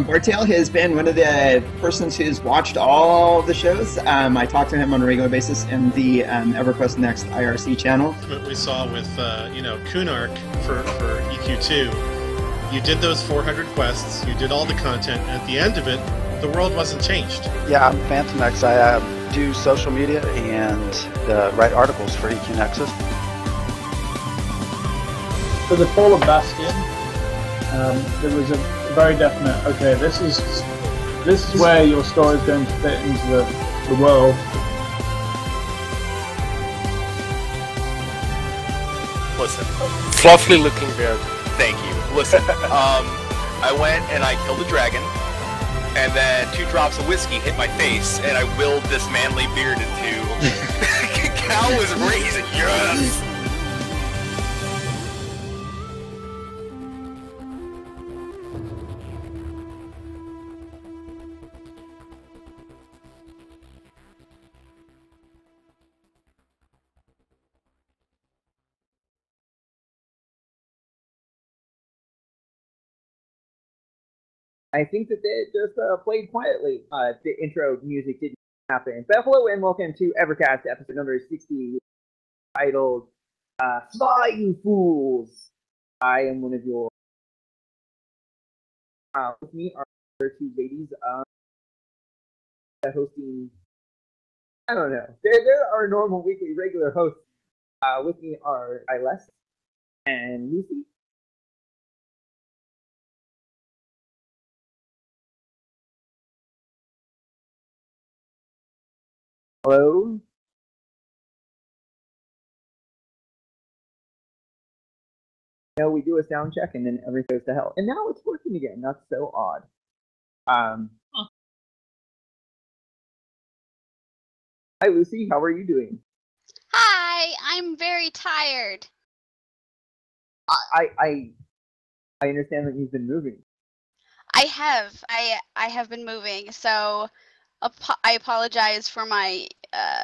Bartail has been one of the persons who's watched all the shows. I talk to him on a regular basis in the EverQuest Next IRC channel. What we saw with, Kunark for EQ2, you did those 400 quests, you did all the content, and at the end of it, the world wasn't changed. Yeah, I'm Phantom X. I do social media and write articles for EQ Nexus. For the Fall of Bastion, there was a very definite, okay, this is where your story is going to fit into the world. Listen, fluffy looking bear. Thank you. Listen, I went and I killed a dragon, and then 2 drops of whiskey hit my face, and I willed this manly beard into cow was raising. Yes. I think that they just played quietly. The intro music didn't happen. But hello and welcome to EverCast, episode number 60, titled Fly, You Fools! I am one of your... with me are 2 ladies hosting... I don't know. They're our normal weekly regular hosts. With me are Iles and Lucy. Hello? No, we do a sound check and then everything goes to hell. And now it's working again. That's so odd. Hi, Lucy. How are you doing? Hi, I'm very tired. I understand that you've been moving. I have been moving, so I apologize for my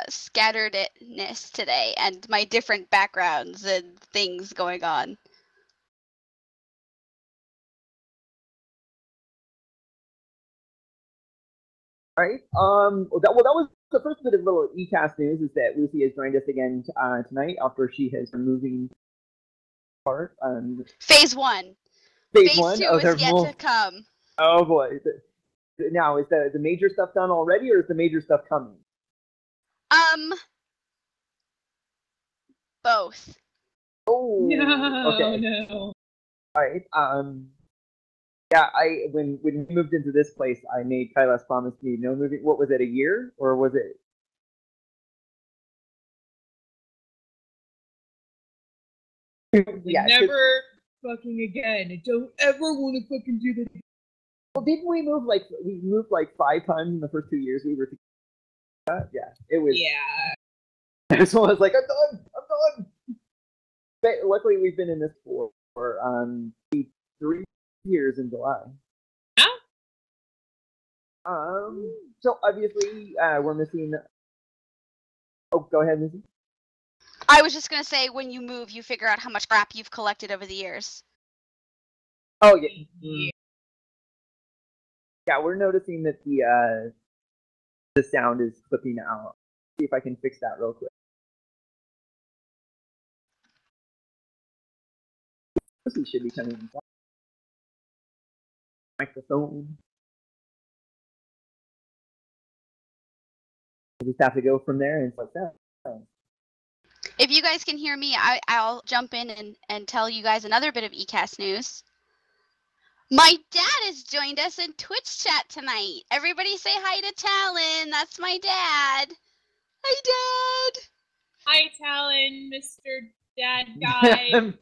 scatteredness today and my different backgrounds and things going on. All right. That was the first bit of little ECast news, is that Lucy has joined us again tonight after she has been moving part. Phase 1. Phase 2 1? is yet to come. Oh boy. Now, is the major stuff done already, or is the major stuff coming? Both. Oh, no, okay. No. All right. Yeah, when we moved into this place, I made Kylas promise me no moving. What was it, a year, or was it? Yeah, never fucking again. I don't ever want to fucking do that again. Well, didn't we move like 5 times in the first 2 years we were together? Yeah, it was. Yeah. So I was like, I'm done. But luckily, we've been in this for 3 years in July. Yeah. So obviously, we're missing. Oh, go ahead, Missy. I was just gonna say, when you move, you figure out how much crap you've collected over the years. Oh yeah. Yeah, we're noticing that the sound is clipping out. See if I can fix that real quick. Lucy should be coming inside. Microphone. I just have to go from there, and it's like that. If you guys can hear me, I'll jump in and tell you guys another bit of ECast news. My dad has joined us in Twitch chat tonight. Everybody say hi to Talon. That's my dad. Hi, Dad. Hi, Talon, Mr. Dad Guy.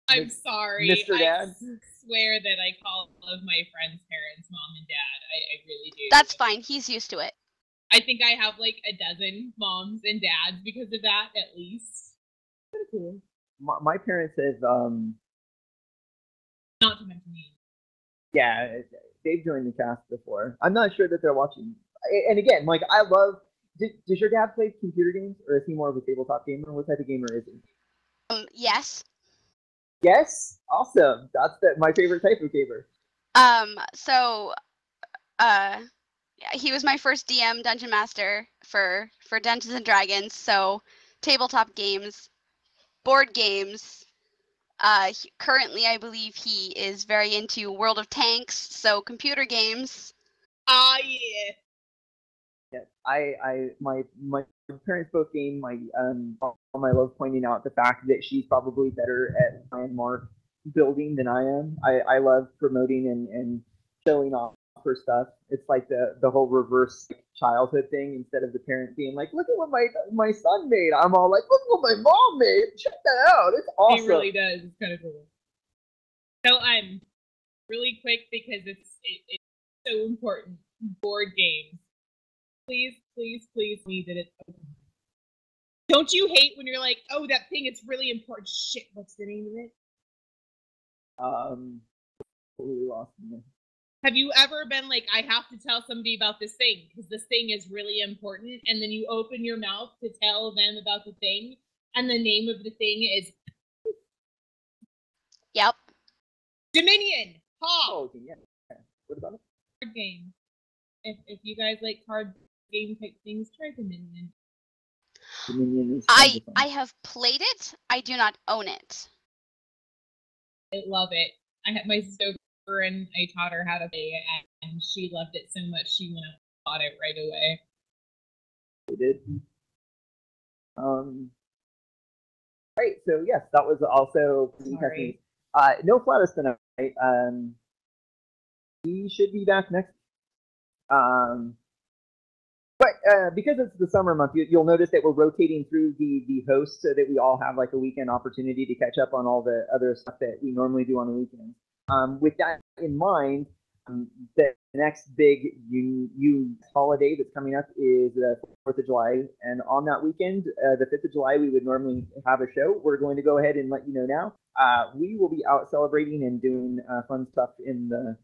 I'm sorry. Mr. Dad? I swear that I call all of my friends' parents mom and dad. I really do. That's fine. He's used to it. I think I have like a dozen moms and dads because of that, at least. Pretty cool. My parents have, not to mention me. Yeah, they've joined the cast before. I'm not sure that they're watching. And again, like I love. Does your dad play computer games, or is he more of a tabletop gamer? What type of gamer is he? Yes. Yes, awesome. That's my favorite type of gamer. So, he was my first DM dungeon master for Dungeons and Dragons. So, tabletop games, board games. Currently, I believe he is very into World of Tanks, so computer games. Ah, yeah. Yeah, my parents both game. My love pointing out the fact that she's probably better at landmark building than I am. I love promoting and showing off her stuff. It's like the whole reverse childhood thing. Instead of the parent being like, "Look at what my son made," I'm all like, "Look what my mom made. Check that out. It's awesome." It really does. It's kind of cool. So I'm really quick because it's so important. Board games. Please, please, please me that it's open. Don't you hate when you're like, oh, that thing, it's really important. Shit, what's the name of it? Totally lost me. Have you ever been like, I have to tell somebody about this thing because this thing is really important, and then you open your mouth to tell them about the thing, and the name of the thing is Yep. Dominion. Ha! Oh, yeah. What about it? Card game. If you guys like card game type things, try Dominion. Dominion is I have played it. I do not own it. I love it. I had my sister over and I taught her how to play it, and she loved it so much she went and bought it right away. They did. Right. So yes, that was also Sorry. no Flatus tonight. He should be back next. But because it's the summer month, you'll notice that we're rotating through the hosts so that we all have like a weekend opportunity to catch up on all the other stuff that we normally do on the weekends. With that in mind, the next big holiday that's coming up is the 4th of July. And on that weekend, the 5th of July, we would normally have a show. We're going to go ahead and let you know now. We will be out celebrating and doing fun stuff in the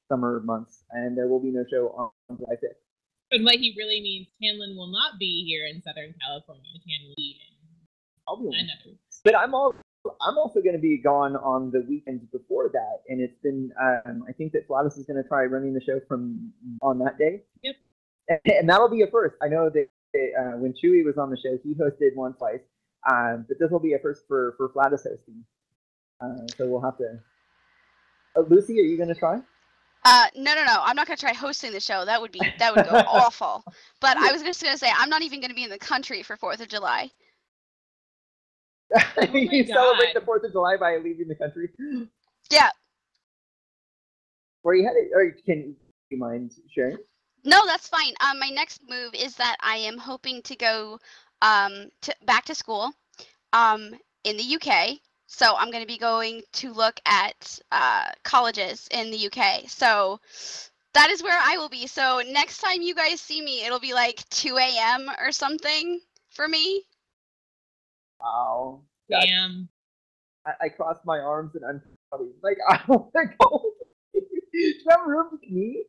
summer months, and there will be no show on July 5th. But what he really means, Tanlin will not be here in Southern California. Tanlin will be I'll be in another. But I'm also going to be gone on the weekends before that, and it's been I think that Flatus is going to try running the show from on that day. Yep. And that'll be a first. I know that when Chewy was on the show, he hosted one twice, but this will be a first for Flatus hosting. So we'll have to. Lucy, are you going to try? No. I'm not gonna try hosting the show. That would go awful. But I was just gonna say I'm not even gonna be in the country for 4th of July. You celebrate the 4th of July by leaving the country? Yeah. Where you headed? Or can you mind sharing? No, that's fine. My next move is that I am hoping to go back to school in the UK. So I'm going to be going to look at colleges in the UK. So that is where I will be. So next time you guys see me, it'll be like 2 a.m. or something for me. Wow. Damn. I crossed my arms and I'm probably like, I don't want to go. Do you have room for me?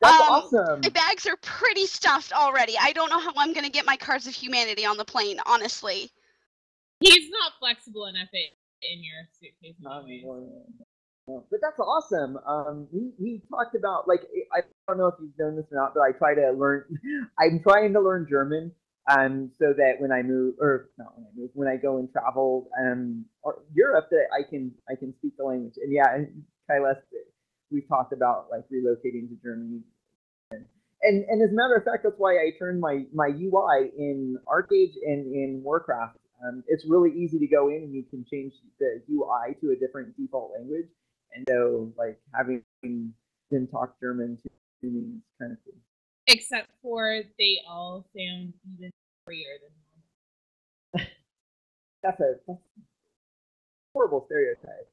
That's awesome. My bags are pretty stuffed already. I don't know how I'm going to get my Cards of Humanity on the plane, honestly. He's not flexible enough in your suitcase. But that's awesome. We talked about, like, I don't know if you've known this or not, but I'm trying to learn German, so that when I move, or not when I move, when I go and travel, or Europe, that I can speak the language. And yeah, Kailes, we've talked about like relocating to Germany. And as a matter of fact, that's why I turned my UI in ArcAge and in Warcraft. It's really easy to go in and you can change the UI to a different default language. And so, like, having them talk German to me is kind of cool. Except for they all sound even freer than normal. That's a horrible stereotype.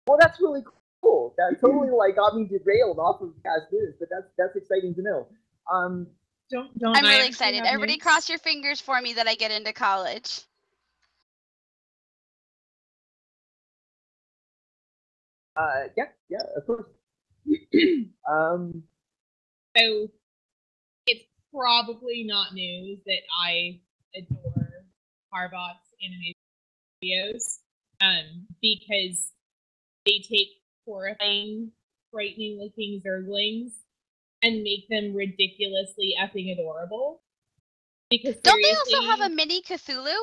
Well, that's really cool. That totally like got me derailed off of past news, but that's exciting to know. I'm really excited. Everybody cross your fingers for me that I get into college. Yeah, of course. So it's probably not news that I adore Harbot's animation videos, because they take horrifying, frightening-looking zerglings and make them ridiculously effing adorable. Because Don't they also have a mini Cthulhu?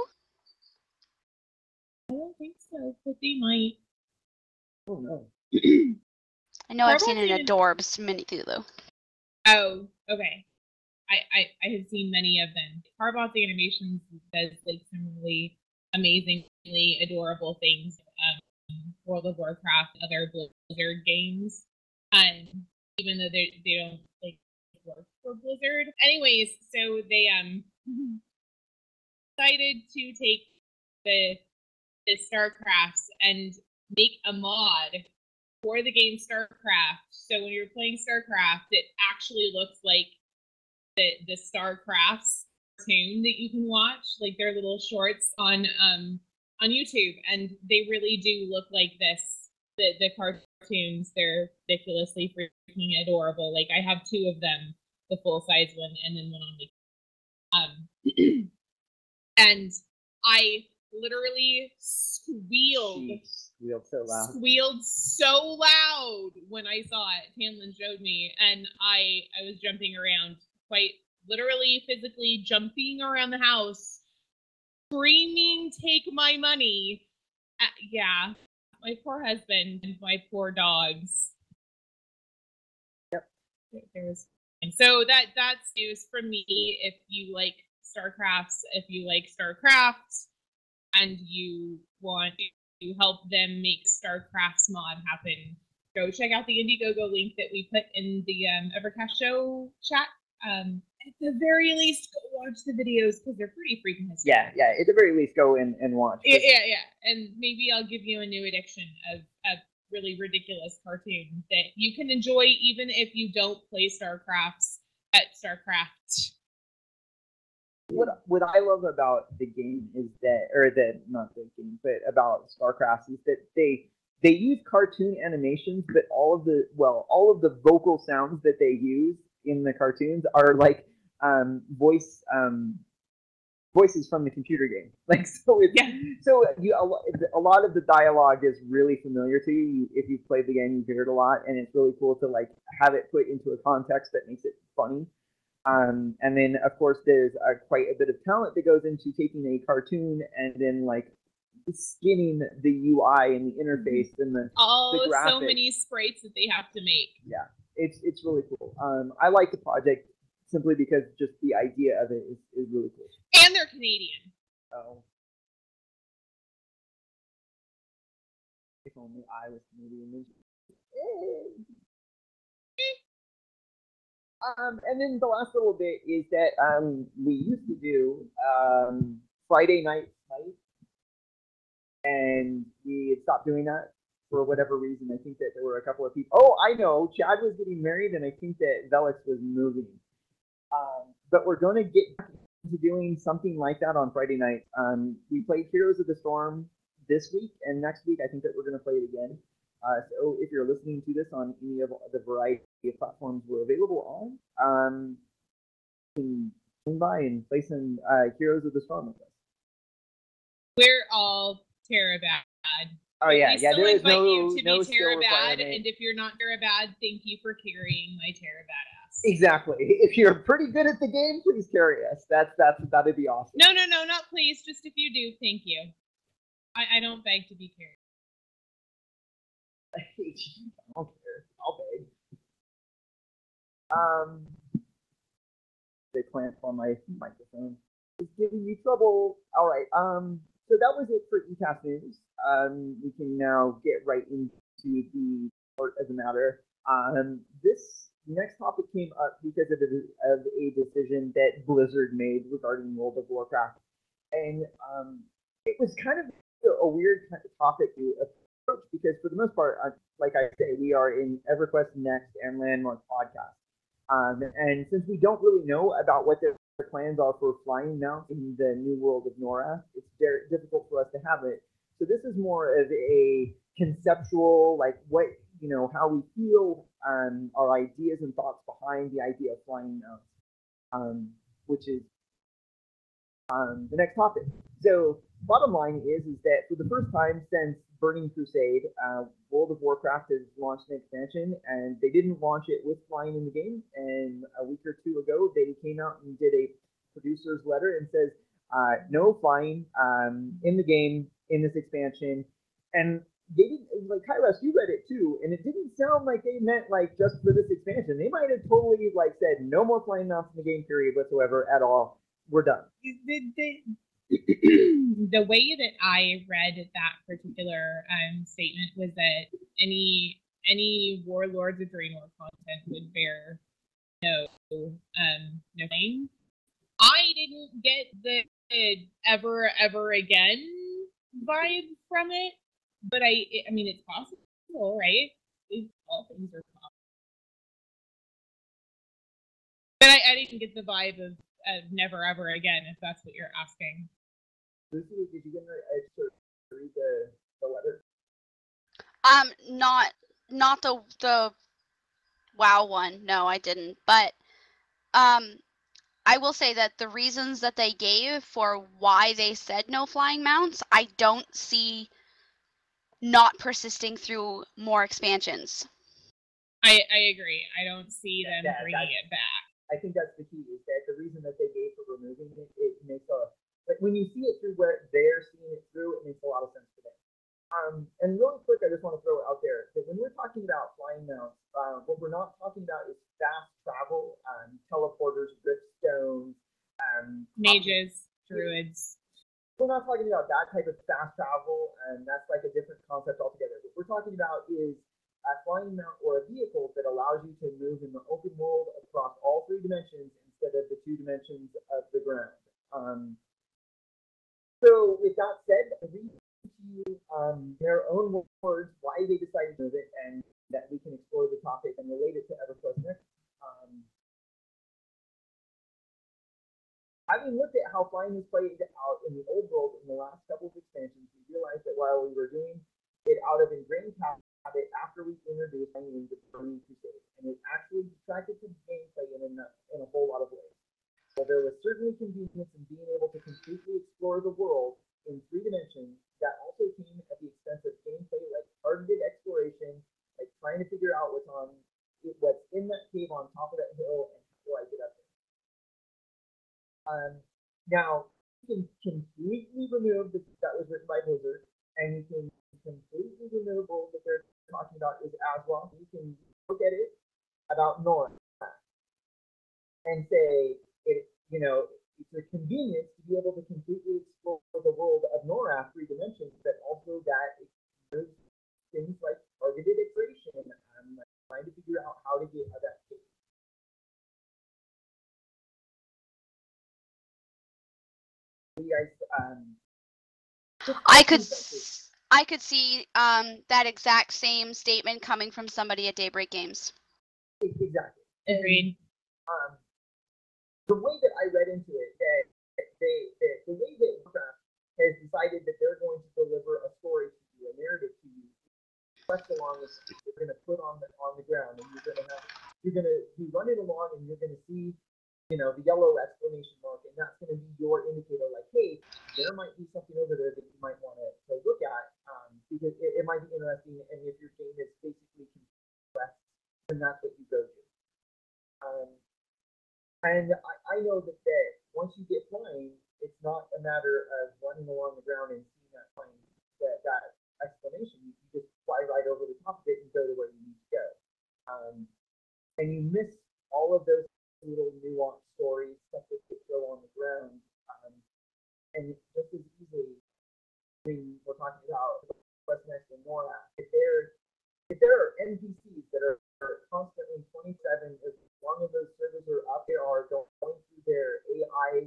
I don't think so, but they might. Oh no. I know I've seen Harbot's an Adorbs mini Cthulhu. Oh, okay. I have seen many of them. Harbot's Animations does like some really amazingly adorable things. World of Warcraft, other Blizzard games, even though they don't like work for Blizzard. Anyways, so they decided to take the StarCrafts and make a mod for the game StarCraft. So when you're playing StarCraft, it actually looks like the StarCrafts cartoon that you can watch, like their little shorts on YouTube, and they really do look like this. The cartoons, they're ridiculously freaking adorable. Like I have two of them, the full size one and then one on the and I literally squealed. Squealed so loud when I saw it. Tamlin showed me, and I was jumping around, quite literally, physically jumping around the house, screaming, "Take my money!" Yeah, my poor husband and my poor dogs. Yep. And so that's news from me. If you like StarCrafts, if you like StarCraft, and you want to help them make StarCraft's mod happen, go check out the Indiegogo link that we put in the EverCast show chat. At the very least, go watch the videos because they're pretty freaking hysterical. Yeah. At the very least, go and watch. Yeah. And maybe I'll give you a new addiction of really ridiculous cartoon that you can enjoy even if you don't play StarCrafts at StarCraft. What I love about the game is that, or not the game, but about StarCraft is that they use cartoon animations, but all of the vocal sounds that they use in the cartoons are like voices from the computer game. Like a lot of the dialogue is really familiar to you. If you've played the game, you hear it a lot, and it's really cool to like have it put into a context that makes it funny. And then, of course, there's quite a bit of talent that goes into taking a cartoon and then like skinning the UI and the interface and the graphics. So many sprites that they have to make. Yeah, it's really cool. I like the project simply because just the idea of it is really cool. And they're Canadian. Oh. If only I was Canadian. And then the last little bit is that we used to do Friday night, and we had stopped doing that for whatever reason. I think that there were a couple of people. Oh, I know. Chad was getting married, and I think that Velix was moving. But we're going to get into doing something like that on Friday night. We played Heroes of the Storm this week, and next week I think that we're going to play it again. So if you're listening to this on any of the variety of platforms we're available on, you can swing by and play some Heroes of the Storm with us. We're all Terabad. Oh yeah, There is no to no be Terabad, and if you're not Terabad, thank you for carrying my Terabad ass. Exactly. If you're pretty good at the game, please carry us. That'd be awesome. No, not please. Just if you do, thank you. I don't beg to be carried. I don't care. I'll beg. They plant on my microphone. It's giving me trouble. All right. So that was it for ECAST News. We can now get right into the part of the matter. This next topic came up because of a decision that Blizzard made regarding World of Warcraft, and it was kind of a weird kind of topic to approach because, for the most part, like I say, we are in EverQuest Next and Landmark podcast, and since we don't really know about what their plans are for flying mounts in the new world of Norath, it's very difficult for us to have it. So this is more of a conceptual, like what, how we feel, our ideas and thoughts behind the idea of flying mounts, which is the next topic. So bottom line is that for the first time since Burning Crusade, World of Warcraft has launched an expansion, and they didn't launch it with flying in the game. And a week or two ago, they came out and did a producer's letter and says, no flying in the game in this expansion. And they didn't, like Kairos, you read it too, and it didn't sound like they meant like just for this expansion. They might have totally like said no more flying mounts in the game period whatsoever at all. We're done. The way that I read that particular statement was that any Warlords of Draenor content would bear no thing. I didn't get the ever again vibe from it, but I mean it's possible, right? All things are possible. But I didn't get the vibe of never ever again, if that's what you're asking. Lucy, did you get to read the letter? Not the WoW one. No, I didn't. But I will say that the reasons that they gave for why they said no flying mounts, I don't see not persisting through more expansions. I agree. I don't see them bringing it back. I think that's the key, is that the reason that they gave for removing it, it makes like when you see it through where they're seeing it through, it makes a lot of sense to them. And really quick, I just want to throw out there that when we're talking about flying mounts, what we're not talking about is fast travel, teleporters, driftstones, mages, druids. We're not talking about that type of fast travel, and that's like a different concept altogether. What we're talking about is a flying mount or a vehicle that allows you to move in the open world across all 3 dimensions instead of the 2 dimensions of the ground. So with that said, I read to you their own words why they decided to move it, and that we can explore the topic and relate it to EverQuest next. Having looked at how flying is played out in the old world in the last couple of expansions, we realized that while we were doing it out of ingrained habit after we introduced flying into Burning Crusade, and it actually detracted from gameplay in a whole lot of ways. While there was certainly convenience in being able to completely explore the world in 3 dimensions, that also came at the expense of gameplay like targeted exploration, like trying to figure out what's in that cave on top of that hill and how do I get up there. Now, you can completely remove that was written by Blizzard, and you can completely remove what they're talking about is Aswa. You can look at it about Nora and say, it's a convenience to be able to completely explore the world of Nora 3 dimensions, but also that it things like targeted iteration. I'm trying to figure out how to get out of that case. I could see that exact same statement coming from somebody at Daybreak Games. Exactly. Agreed. The way that I read into it, the way that Warcraft has decided that they're going to deliver a story to you, a narrative to you, quest along with you're going to put on the ground, and you're going to be running along, and you're going to see, the yellow exclamation mark, and that's going to be your indicator, like, hey, there might be something over there that you might want to look at, because it might be interesting, and if your game is basically quests, then that's what you go to. And I know that once you get flying, it's not a matter of running along the ground and seeing that plane, that explanation. You just fly right over the top of it and go to where you need to go. And you miss all of those little nuanced stories, stuff that they throw on the ground. And just as easily, when we're talking about what's next in Nora, if there are NPCs that are constantly 27, as long as those servers are up, they are going through their AI,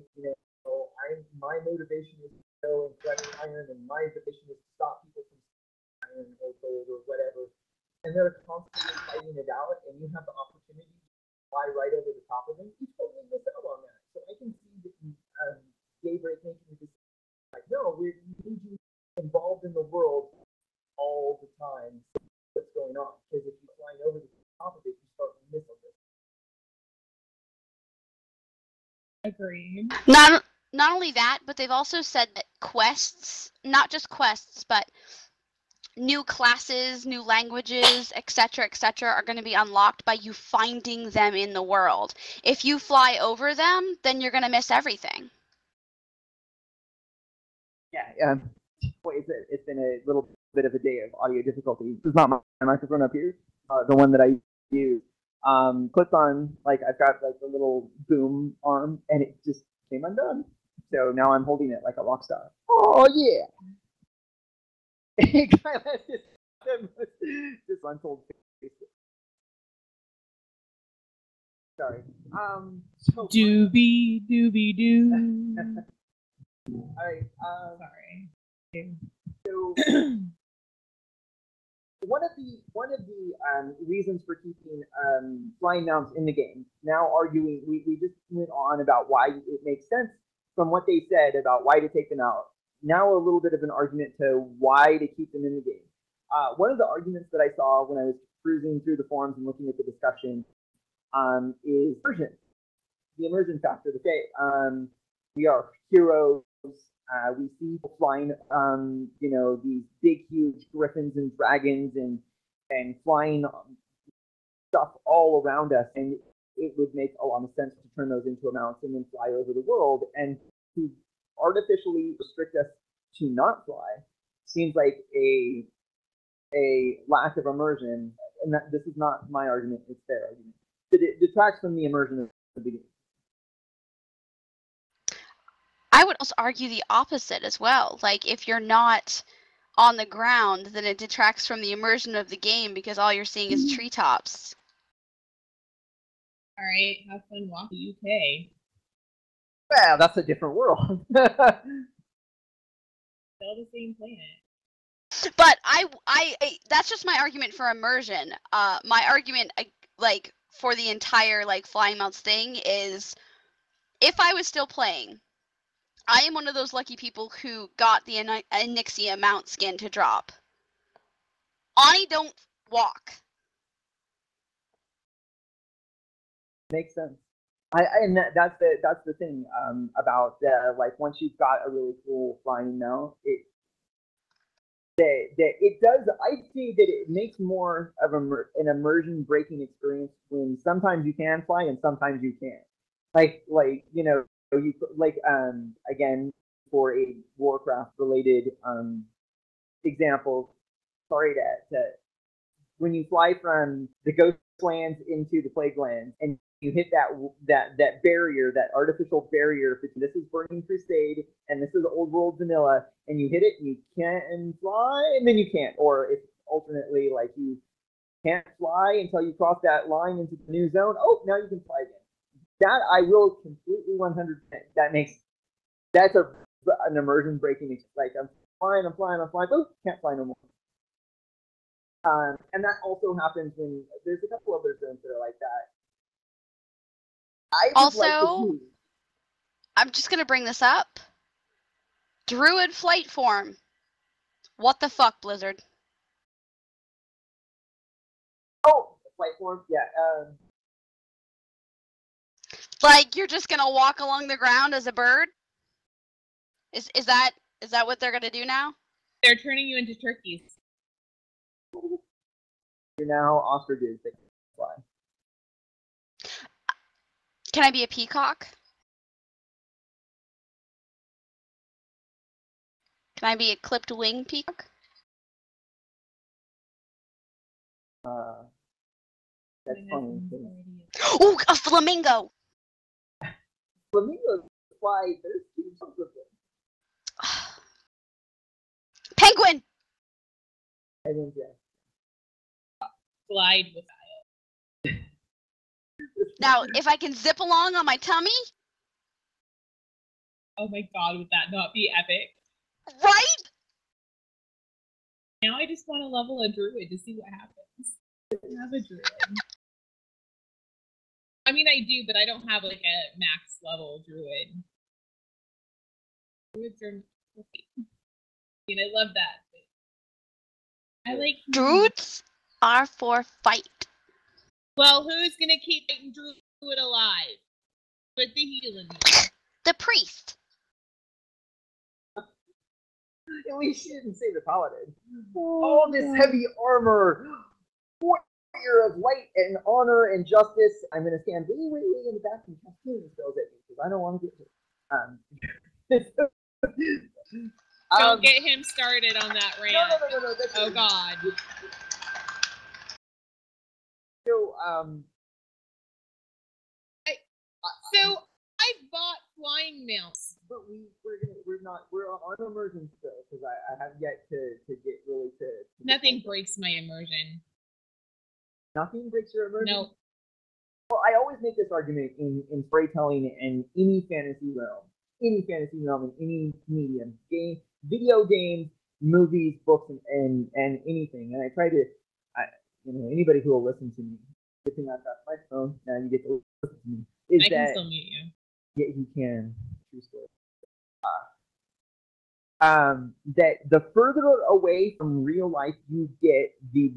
my motivation is to go and collect iron, and my motivation is to stop people from iron or gold or whatever, and they're constantly fighting it out, and you have the opportunity to fly right over the top of them, you totally miss out on that. So I can see that Daybreak making the decision, like, no, we need you involved in the world all the time. What's going on? Because if you're flying over the top of it, you start missing it. Agreed. Not only that, but they've also said that quests, not just quests, but new classes, new languages, etc., are going to be unlocked by you finding them in the world. If you fly over them, then you're going to miss everything. Yeah, it's been a little bit of a day of audio difficulty. This is not my microphone up here, the one that I use. Clips on, like, I've got like a little boom arm, and it just came undone. So now I'm holding it like a rock star. Oh yeah! This untold face. Sorry. So Doobie doobie doo. All right. Sorry. So one of the reasons for keeping flying mounts in the game, now arguing, we just went on about why it makes sense from what they said about why to take them out. Now a little bit of an argument to why to keep them in the game. One of the arguments that I saw when I was cruising through the forums and looking at the discussion is immersion. The immersion factor. To say we are heroes. We see people flying, these big, huge griffins and dragons and flying stuff all around us, and it would make a lot of sense to turn those into amounts and then fly over the world. And to artificially restrict us to not fly seems like a lack of immersion. And this is not my argument; it's their argument. It detracts from the immersion of the beginning. I would also argue the opposite as well. Like, if you're not on the ground, then it detracts from the immersion of the game because all you're seeing is treetops. All right, have fun walking the UK. Well, that's a different world. Still the same planet. But I that's just my argument for immersion. My argument, like, for the entire, like, flying mounts thing is, if I was still playing, I am one of those lucky people who got the Onyxia mount skin to drop. Ani don't walk. Makes sense. And that's the thing about like, once you've got a really cool flying mount, it does. I see that it makes more of an immersion breaking experience when sometimes you can fly and sometimes you can't. Like you like again, for a Warcraft related example. Sorry to when you fly from the Ghost Lands into the Plague Lands and you hit that barrier, that artificial barrier. This is Burning Crusade and this is Old World Vanilla, and you hit it and you can't fly, and then you can't. Or if alternately, like, you can't fly until you cross that line into the new zone. Oh, now you can fly again. That I will completely 100%. That's an immersion breaking. Like, I'm flying. Oh, can't fly no more. And that also happens when there's a couple other zones that are like that. Also, I'm just gonna bring this up. Druid flight form. What the fuck, Blizzard? Oh, flight form, yeah. Like, you're just gonna walk along the ground as a bird? Is that what they're gonna do now? They're turning you into turkeys. You're now ostriches that can fly. Can I be a peacock? Can I be a clipped wing peacock? That's funny. Ooh, a flamingo! Flamingos fly. There's two types of them. Penguin! I think, yeah. Glide with style. Now, if I can zip along on my tummy? Oh my god, would that not be epic? Right? Now I just want to level a druid to see what happens. I don't have a druid. I mean, I do, but I don't have, like, a max level druid. Druids are... And I love that. I like Druids are for fight. Well, who's gonna keep Druid alive? With the healing. The priest. At least she didn't say the paladin. All this heavy armor, warrior of light and honor and justice. I'm gonna stand way in the back and cast healing spells at me because I don't want to get hit. Don't get him started on that rant. No. Oh God. So So I bought flying mounts. but we're on immersion still because I have yet to get really to Nothing breaks my immersion. Nothing breaks your immersion. No. Well, I always make this argument in storytelling in any fantasy realm, in any medium, game, video games, movies, books, and anything. And I try to, anybody who will listen to me, good thing I've got my phone, now you get to listen to me. I can still mute you. Yeah, you can. True story. That the further away from real life you get, the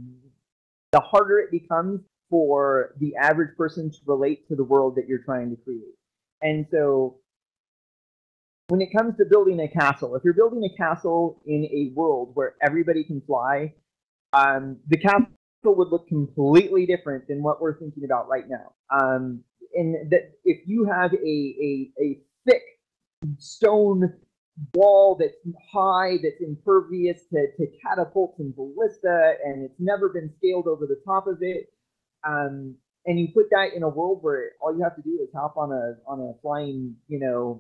harder it becomes for the average person to relate to the world that you're trying to create. And so when it comes to building a castle, if you're building a castle in a world where everybody can fly, the castle would look completely different than what we're thinking about right now. And that if you have a thick stone wall that's high, that's impervious to catapults and ballista, and it's never been scaled over the top of it, and you put that in a world where all you have to do is hop on a flying,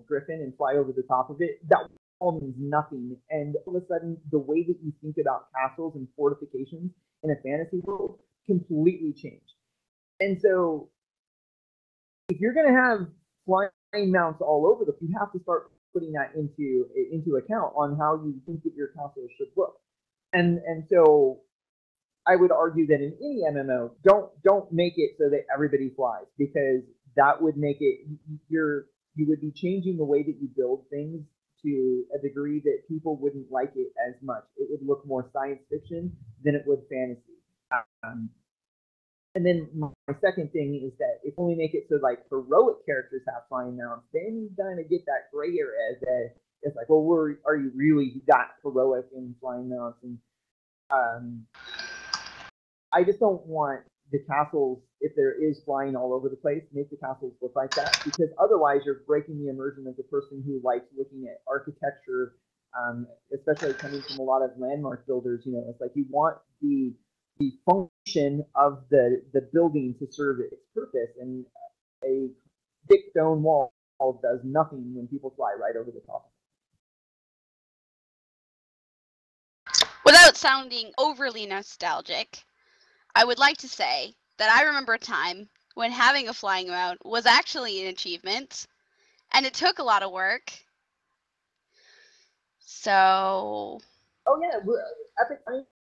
griffin and fly over the top of it, that all means nothing. And all of a sudden, the way that you think about castles and fortifications in a fantasy world completely changed. And so, if you're going to have flying mounts all over the place, you have to start putting that into account on how you think that your castle should look. And so I would argue that in any MMO, don't make it so that everybody flies, because that would make it you would be changing the way that you build things to a degree that people wouldn't like it as much. It would look more science fiction than it would fantasy. And then my second thing is that if we make it so like heroic characters have flying mounts, then you kind of get that gray area that it's like, well, are you really that heroic in flying mounts? And I just don't want the castles, if there is flying all over the place, make the castles look like that, because otherwise you're breaking the immersion as a person who likes looking at architecture, especially coming from a lot of landmark builders. It's like you want the function of the building to serve its purpose, and a thick stone wall does nothing when people fly right over the top. Without sounding overly nostalgic, I would like to say that I remember a time when having a flying mount was actually an achievement, and it took a lot of work. So. Oh yeah, epic.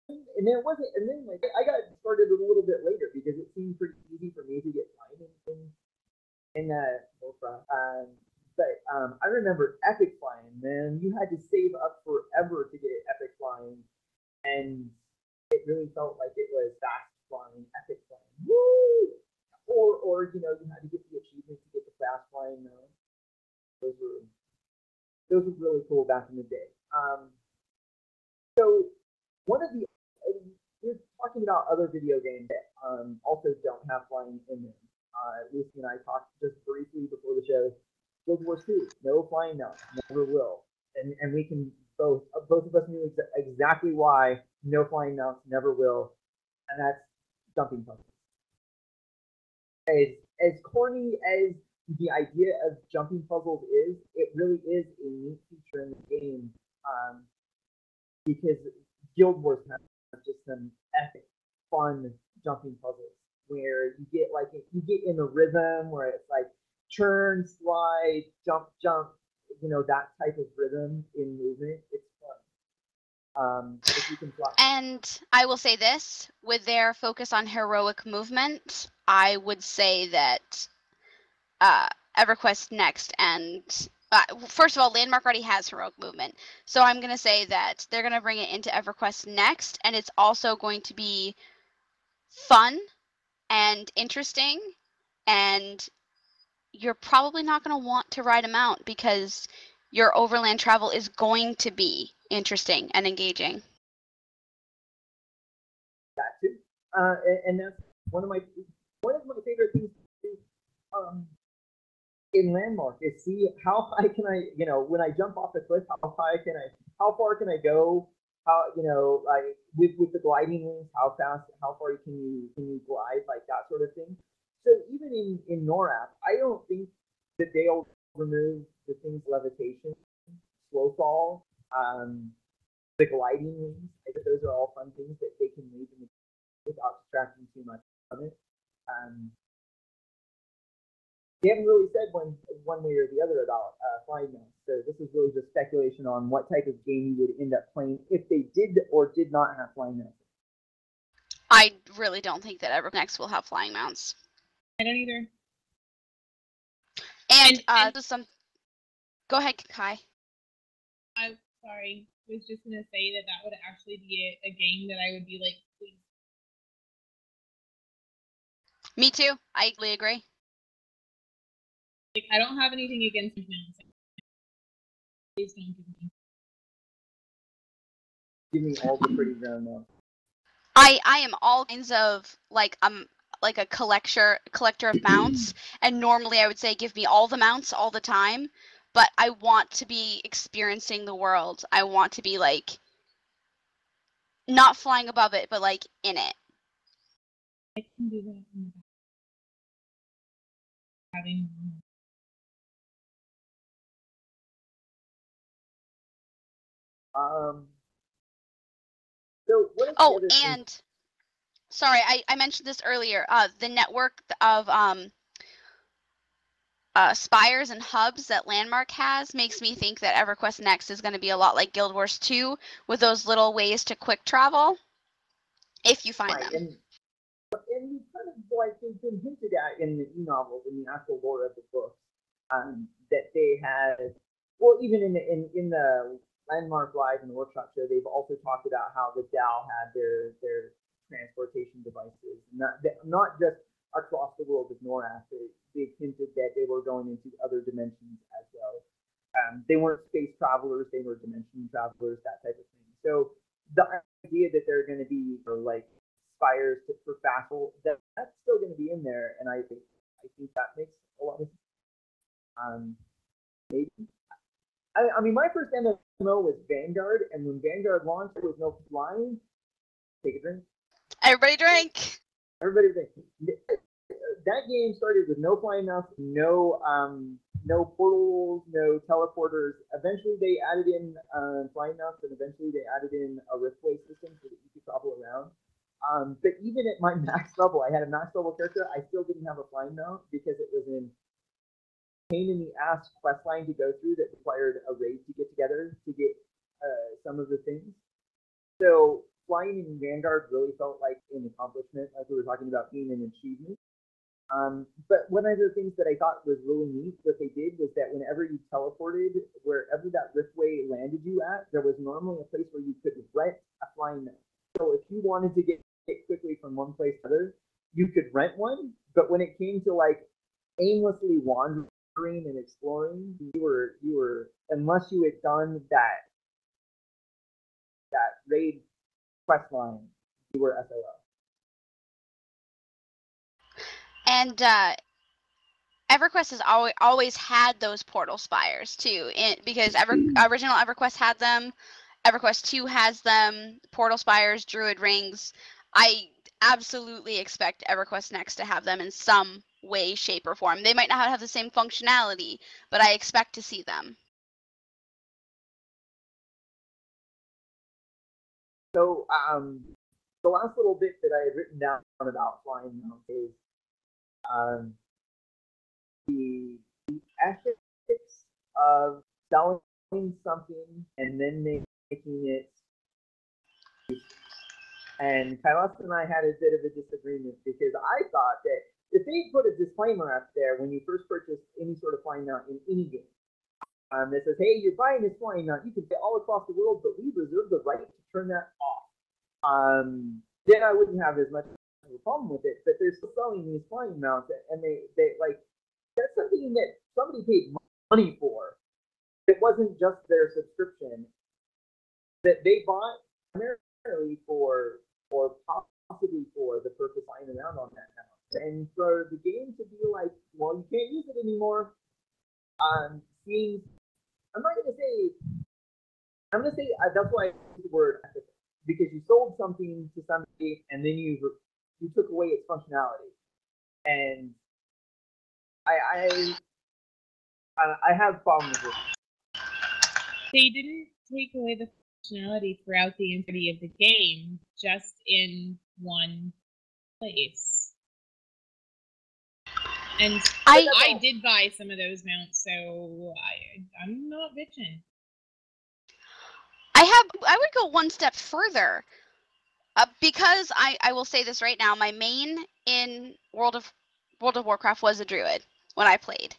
And then I got started a little bit later because it seemed pretty easy for me to get flying in Warcraft. But I remember epic flying, man. You had to save up forever to get epic flying, and it really felt like it was fast flying, epic flying. Woo! Or you had to get the achievement to get the fast flying. Those were really cool back in the day. So one of the we're talking about other video games that also don't have flying in them. Lucy and I talked just briefly before the show. Guild Wars 2, no flying now, never will. And we can both of us knew exactly why no flying mounts never will, and that's jumping puzzles. As corny as the idea of jumping puzzles is, it really is a neat feature in the game, because Guild Wars has just some epic, fun jumping puzzles where you get in the rhythm where it's like turn, slide, jump, that type of rhythm in movement. It's fun. If you can fly. And I will say this, with their focus on heroic movement, I would say that EverQuest Next and First of all, Landmark already has heroic movement, so I'm gonna say that they're gonna bring it into EverQuest next, and it's also going to be fun and interesting, and you're probably not gonna want to ride a mount because your overland travel is going to be interesting and engaging. That too, and that's one of my favorite things to do, in Landmark is see how high can I, when I jump off the cliff, how far can I go? How, like with the gliding wings, how far can you glide, like that sort of thing. So even in NORAD, I don't think that they'll remove the things levitation, slow fall, the gliding wings. I think those are all fun things that they can leave in the without distracting too much from it. They haven't really said one way or the other about flying mounts, so this is really just speculation on what type of game you would end up playing if they did or did not have flying mounts. I really don't think that EverNext will have flying mounts. I don't either. And go ahead, Kai. I'm sorry. I was just gonna say that would actually be a game that I would be like, please. Me too. I totally agree. Like, I don't have anything against mounts. Please don't give me all the pretty ground now. I am all kinds of like a collector of mounts, and normally I would say give me all the mounts all the time, but I want to be experiencing the world. I want to be like not flying above it, but like in it. I can do that. Having So what is oh, and sorry, I mentioned this earlier. The network of spires and hubs that Landmark has makes me think that EverQuest Next is going to be a lot like Guild Wars 2 with those little ways to quick travel, if you find them. And you kind of like they've been hinted at in the e-novels, in the actual lore of the books, that they had, well, even in the Landmark Live and the workshop show, they've also talked about how the DAO had their transportation devices, not just across the world of Norath. They hinted that they were going into other dimensions as well. They weren't space travelers; they were dimension travelers, that type of thing. So the idea that they're going to be like spires for Facile, that's still going to be in there, and I think that makes a lot of sense. Maybe. I mean, my first MMO was Vanguard, and when Vanguard launched, there was no flying. Take a drink. Everybody drink. Everybody drink. That game started with no flying mounts, no portals, no teleporters. Eventually, they added in flying mounts, and eventually they added in a riftway system so that you could travel around. But even at my max level, I had a max level character. I still didn't have a flying mount because it was in pain in the ass quest line to go through that required a raid to get together to get some of the things. So flying in Vanguard really felt like an accomplishment, like we were talking about being an achievement. But one of the things that I thought was really neat, what they did was that whenever you teleported, wherever that riftway landed you at, there was normally a place where you could rent a flying mount. So if you wanted to get quickly from one place to another, you could rent one. But when it came to like aimlessly wandering and exploring, you were unless you had done that raid quest line, you were SOL. And EverQuest has always had those portal spires too, because original EverQuest had them. EverQuest 2 has them. Portal spires, Druid rings. I absolutely expect EverQuest Next to have them in some way, shape, or form. They might not have the same functionality, but I expect to see them. So the last little bit that I had written down about flying mounts is the ethics of selling something and then making it. And Kailas and I had a bit of a disagreement because I thought that if they put a disclaimer up there when you first purchase any sort of flying mount in any game, that says, hey, you're buying this flying mount. You can fit all across the world, but we reserve the right to turn that off. Then I wouldn't have as much of a problem with it. But they're still selling these flying mounts, and they like, that's something that somebody paid money for. It wasn't just their subscription that they bought primarily for possibly for the purpose flying around on that mount. And for the game to be like, well, you can't use it anymore, seems, I'm going to say that's why I use the word ethical, because you sold something to somebody and then you took away its functionality, and I have problems with it. They didn't take away the functionality throughout the entirety of the game, just in one place. And I did buy some of those mounts, so I'm not bitching. I would go one step further, because I will say this right now. My main in World of Warcraft was a druid when I played.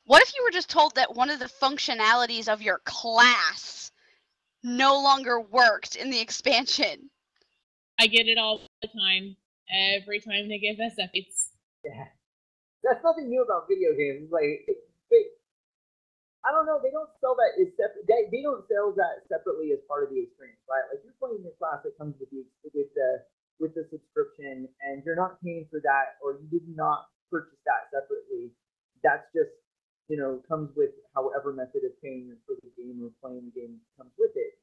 What if you were just told that one of the functionalities of your class no longer worked in the expansion? I get it all the time. Every time they give us updates. Yeah. That's nothing new about video games. Like, I don't know. They don't sell that as separate. They don't sell that separately as part of the experience, right? Like, you're playing your class that comes with the subscription, and you're not paying for that, or you did not purchase that separately. That's just, comes with however method of paying for the game or playing the game comes with it.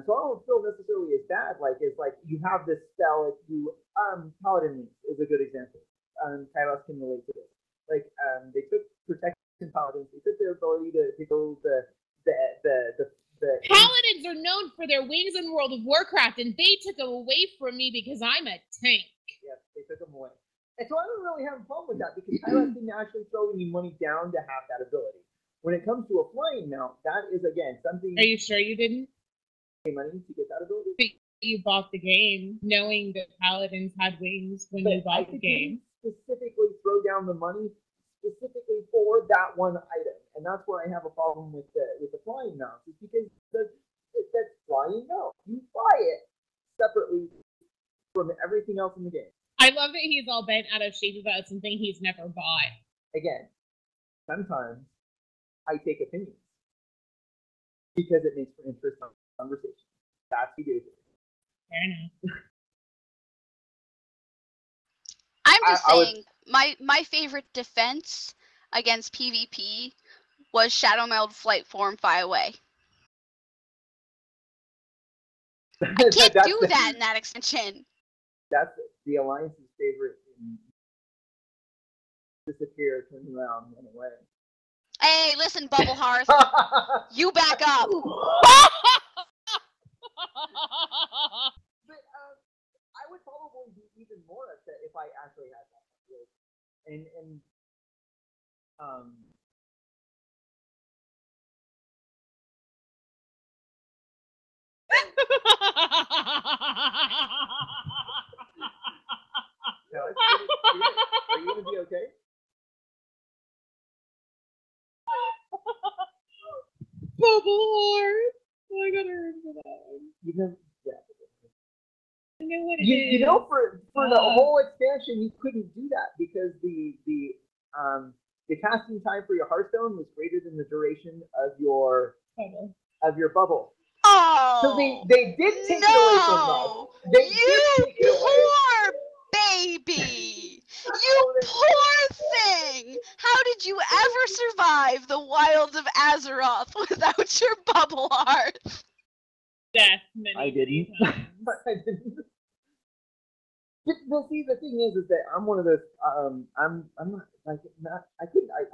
So I don't feel necessarily as bad. Like, it's like you have this spell. If you Paladin Links is a good example. Kylos can relate to this. Like, they took protection paladins. They took their ability to go the paladins are known for their wings in World of Warcraft, and they took them away from me because I'm a tank. Yes, they took them away. And so I don't really have a problem with that, because Kylos didn't actually throw any money down to have that ability. When it comes to a flying mount, that is, again, something... Are you sure you didn't pay money to get that ability? But you bought the game knowing that paladins had wings when you bought the game. Specifically throw down the money specifically for that one item, and that's where I have a problem with the flying mounts, is because that's flying mount. You buy it separately from everything else in the game. I love that he's all bent out of shape about something he's never bought. Again, sometimes I take opinions because it makes for interesting conversation. That's what you do. Fair enough. I'm just saying, my favorite defense against PvP was Shadow Meld Flight Form Fly Away. I can't do that in that extension. That's the Alliance's favorite. Disappear, turn around, run away. Hey, listen, Bubble Hearth. You back up. But I would probably be even more upset if I actually had that. And are you gonna be okay? Bubble Heart. Oh, I gotta remember that one. You know, yeah. I know what it is. For the whole expansion, you couldn't do that because the casting time for your Hearthstone was greater than the duration of your bubble. Oh, so they did take it away from us. You poor baby! You poor thing! How did you ever survive the wilds of Azeroth without your Bubble Hearth? Death. I didn't. I didn't. Well, see, the thing is that I'm one of those. I'm not like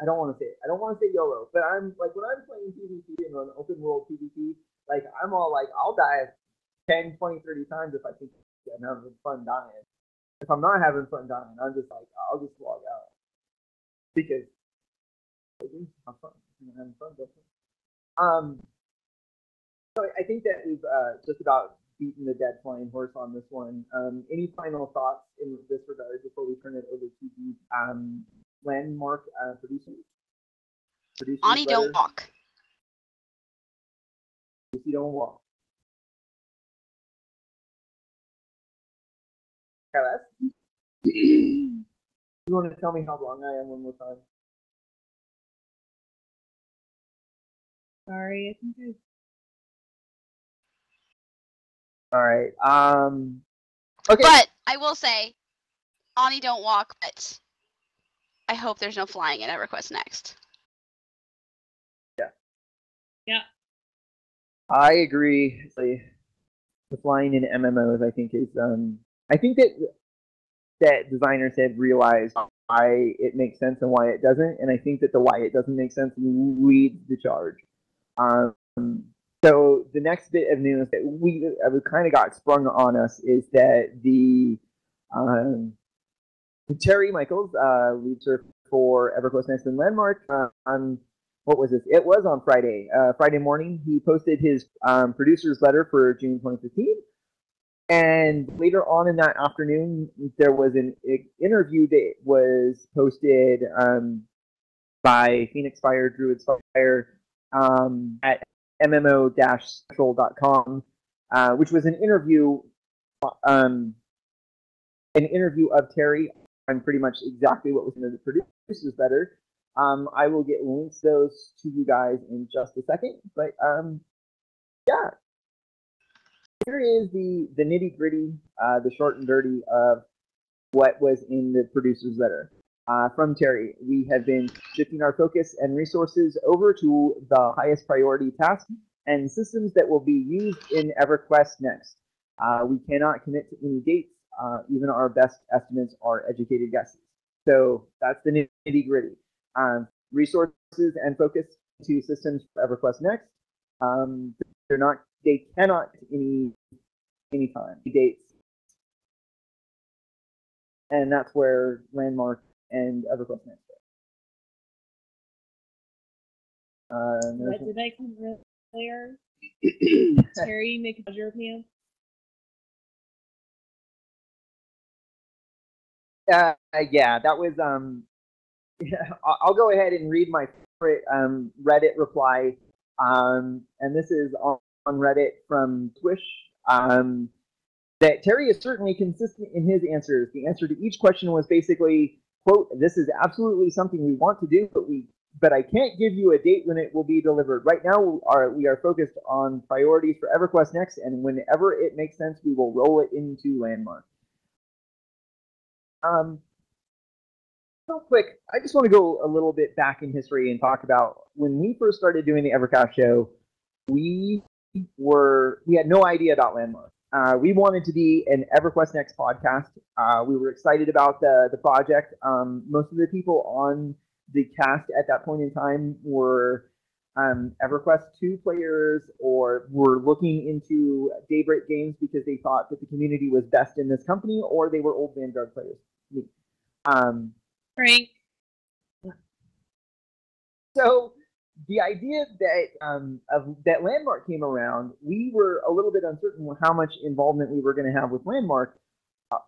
I don't want to say it. I don't want to say YOLO, but I'm like when I'm playing PvP and an open world PvP, like I'm all like I'll die 10, 20, 30 times if I think I'm having fun dying. If I'm not having fun dying, I'm just like I'll just log out because I'm fun. I'm having fun. So I think that we've just about beaten the dead flying horse on this one. Any final thoughts in this regard before we turn it over to the landmark producers? Ani don't walk. Lucy don't walk. Carlos? You want to tell me how wrong I am one more time? Sorry, I think All right. Okay. But I will say, Ani don't walk, but I hope there's no flying in EverQuest Next. Yeah. I agree. The flying in MMOs, I think, is I think that designers have realized why it makes sense and why it doesn't, and I think that the why it doesn't make sense leads the charge. So the next bit of news that we kind of got sprung on us is that the Terry Michaels, lead surfer for EverQuest Next and Landmark, on what was this? It was on Friday. Friday morning, he posted his producer's letter for June 2015. And later on in that afternoon, there was an interview that was posted by Phoenix Fire, Druid's Fire, at mmo-central.com, which was an interview of Terry on pretty much exactly what was in the producer's letter. I will get links those to you guys in just a second, but yeah. Here is the nitty gritty, the short and dirty of what was in the producer's letter. From Terry, we have been shifting our focus and resources over to the highest priority tasks and systems that will be used in EverQuest Next. We cannot commit to any dates. Even our best estimates are educated guesses. So that's the nitty gritty. Resources and focus to systems for EverQuest Next. They cannot any time dates, and that's where Landmark and EverQuest Next go. What did I come earlier? Terry McBudger pants. Yeah, that was I'll go ahead and read my favorite Reddit reply, and this is on Reddit from Twish. That Terry is certainly consistent in his answers. The answer to each question was basically, quote, "This is absolutely something we want to do, but I can't give you a date when it will be delivered. Right now, we are focused on priorities for EverQuest Next, and whenever it makes sense, we will roll it into Landmark." Real quick, I just want to go a little bit back in history and talk about when we first started doing the EverCast show. We had no idea about Landmark. We wanted to be an EverQuest Next podcast. We were excited about the project. Most of the people on the cast at that point in time were EverQuest 2 players, or were looking into Daybreak Games because they thought that the community was best in this company, or they were old Vanguard players. Frank. So the idea that Landmark came around, we were a little bit uncertain how much involvement we were going to have with Landmark.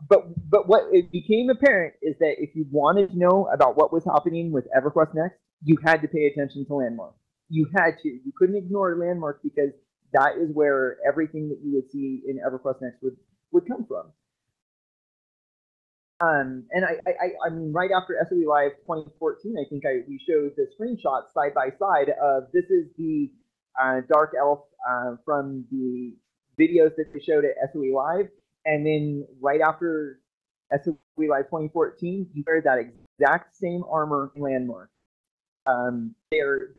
But what it became apparent is that if you wanted to know about what was happening with EverQuest Next, you had to pay attention to Landmark. You had to. You couldn't ignore Landmark because that is where everything that you would see in EverQuest Next would come from. And I mean, right after SOE Live 2014, I think we showed the screenshots side by side of this is the Dark Elf from the videos that they showed at SOE Live, and then right after SOE Live 2014, you wear that exact same armor in Landmark. They're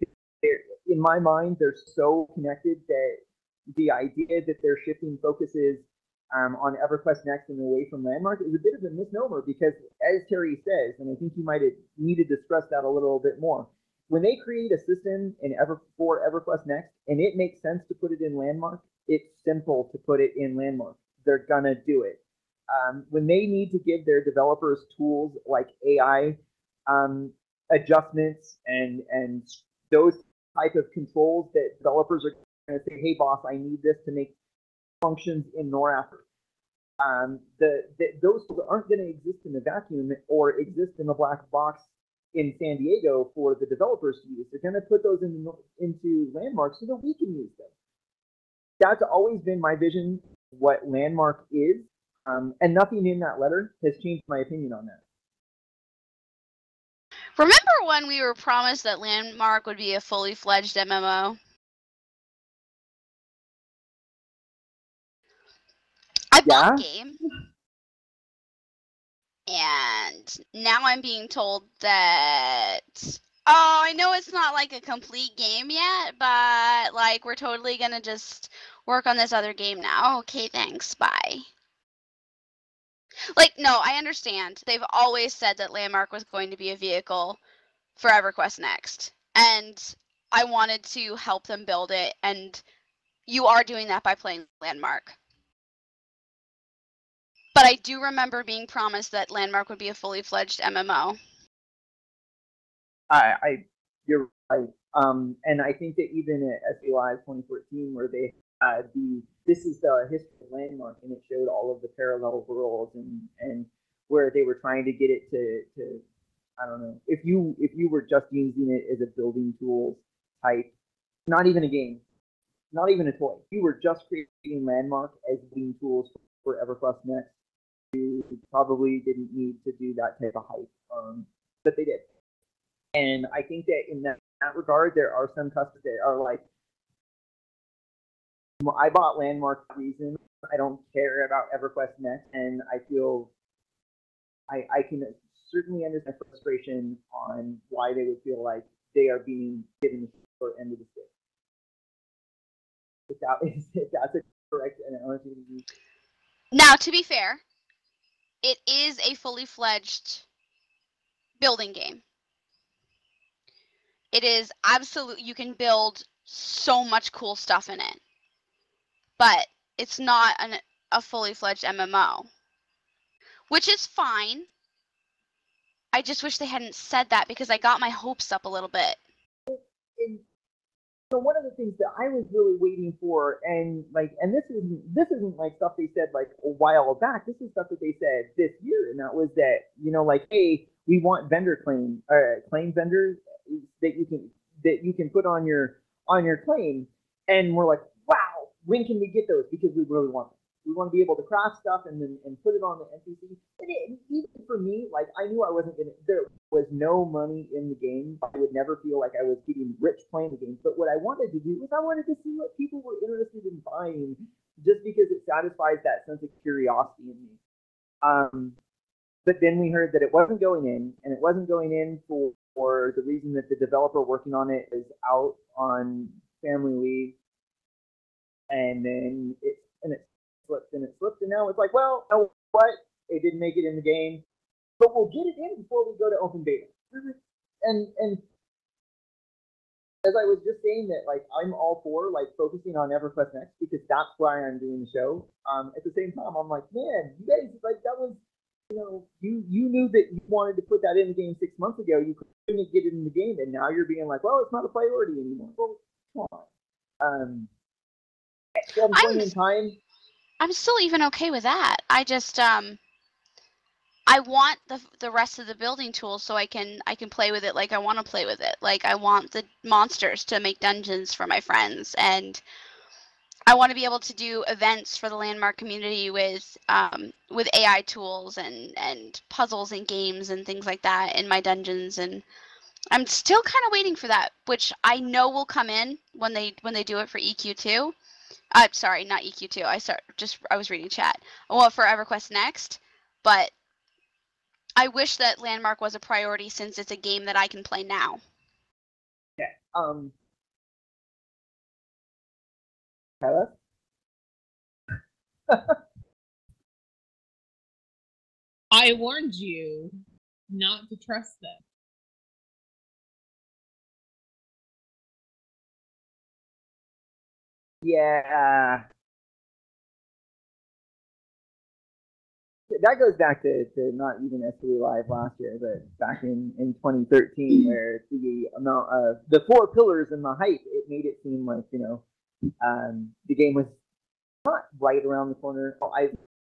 in my mind, they're so connected that the idea that they're shifting focuses on EverQuest Next and away from Landmark is a bit of a misnomer, because as Terry says, and I think you might have needed to stress that a little bit more, when they create a system for EverQuest Next and it makes sense to put it in Landmark, it's simple to put it in Landmark. They're gonna do it. When they need to give their developers tools like AI adjustments and those type of controls that developers are going to say, hey boss, I need this to make functions in NORAP. Those aren't going to exist in a vacuum or exist in a black box in San Diego for the developers to use. They're going to put those into Landmark so that we can use them. that's always been my vision, what Landmark is, and nothing in that letter has changed my opinion on that. Remember when we were promised that Landmark would be a fully fledged MMO? I bought the game, and now I'm being told that, oh, I know it's not like a complete game yet, but like we're totally gonna just work on this other game now. Okay, thanks, bye. Like, no, I understand. They've always said that Landmark was going to be a vehicle for EverQuest Next, and I wanted to help them build it, and you are doing that by playing Landmark. But I do remember being promised that Landmark would be a fully fledged MMO. You're right. And I think that even at SE Live 2014, where they had this is the history of Landmark, and it showed all of the parallel worlds and where they were trying to get it to I don't know, if you were just using it as a building tools type, not even a game, not even a toy, you were just creating Landmark as building tools for EverQuest Next, you probably didn't need to do that type of hype, but they did. And I think that in that regard, there are some customers that are like, I bought Landmark for a reason. I don't care about EverQuest Next, and I feel I can certainly understand frustration on why they would feel like they are being given the short end of the stick. If that's a correct analogy. Now, to be fair, it is a fully fledged building game. It is absolute. You can build so much cool stuff in it, but it's not a fully fledged MMO, which is fine. I just wish they hadn't said that because I got my hopes up a little bit. So one of the things that I was really waiting for, and this isn't like stuff they said like a while back. This is stuff that they said this year, and that was that, you know, like, hey, we want vendor claim vendors that you can put on your claim, and we're like, wow, when can we get those? Because we really want them. We want to be able to craft stuff and put it on the NPC. And even for me, like, I knew I wasn't gonna. There was no money in the game. I would never feel like I was getting rich playing the game. But what I wanted to do was I wanted to see what people were interested in buying, just because it satisfies that sense of curiosity in me. But then we heard that it wasn't going in, and it wasn't going in for the reason that the developer working on it is out on family leave, and then it slipped, and now it's like, well, you know what? It didn't make it in the game, but we'll get it in before we go to open beta. And as I was just saying that, like, I'm all for like focusing on EverQuest Next because that's why I'm doing the show. At the same time, I'm like, man, you guys, like, that was, you know, you knew that you wanted to put that in the game 6 months ago. You couldn't get it in the game, and now you're being like, well, it's not a priority anymore. Well, come on. At some point in time, I'm still even okay with that. I just I want the rest of the building tools so I can play with it like I want to play with it. Like, I want the monsters to make dungeons for my friends, and I want to be able to do events for the Landmark community with AI tools and puzzles and games and things like that in my dungeons. And I'm still kind of waiting for that, which I know will come in when they do it for EQ2. Sorry, not EQ2. I was reading chat. Well, for EverQuest Next, but I wish that Landmark was a priority since it's a game that I can play now. Yeah. Hello? I warned you not to trust them. Yeah. That goes back to not even SE Live last year, but back in 2013, where the amount of the 4 pillars and the hype, it made it seem like, you know, the game was not right around the corner.